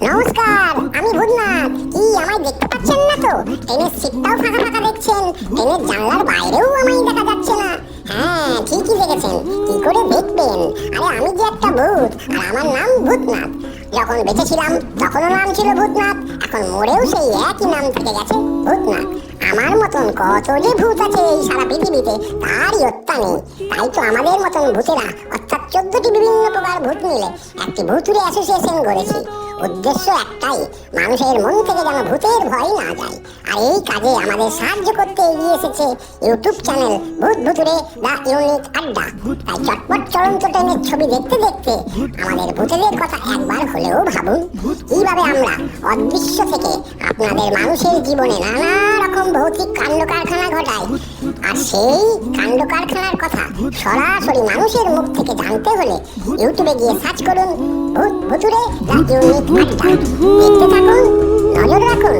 নমস্কার, আমি ভূতনাথ। কি আমায় দেখতে পাচ্ছেন না তো? ট্রেনের সিটটাও ফাঁকা ফাঁকা দেখছেন। ট্রেনের জানলার বাইরেও আমায় দেখা যাচ্ছে না। হ্যাঁ, ঠিকই দেখেছেন। কি করে দেখবেন? আরে আমি যে একটা ভূত, আর আমার নাম ভূতনাথ। যখন বেঁচে ছিলাম তখনও নাম ছিল ভূতনাথ, এখন মরেও সেই একই নাম থেকে গেছে, ভূতনাথ। আমার মতন কত যে ভূত আছে এই সারা পৃথিবীতে তারই হত্যা নেই। তাই তো আমাদের মতন ভূতেরা অর্থাৎ 14টি বিভিন্ন প্রকার ভূত মিলে একটি ভূতুরে অ্যাসোসিয়েশন গড়েছি। উদ্দেশ্য একটাই, মানুষের মন থেকে যেন ভূতের ভয় না যায়। আর এই কাজে আমাদের সাহায্য করতে এগিয়ে এসেছে ইউটিউব চ্যানেল ভূত ভুতুরে দ্য ইউনিক আড্ডা। তাই চটপট চলন্ত ট্রেনের ছবি দেখতে দেখতে আমাদের ভূতেদের কথা একবার হলেও ভাবুন, কিভাবে আমরা অদৃশ্য থেকে আপনাদের মানুষের জীবনে নানা রকম ভৌতিক কাণ্ড কারখানা ঘটাই। আর সেই কাণ্ড কারখানার কথা সরাসরি মানুষের মুখ থেকে জানতে হলে ইউটিউবে গিয়ে সার্চ করুন ভূত ভুতুরে দ্য ইউনিক আড্ডা। দেখতে থাকুন, নজর রাখুন।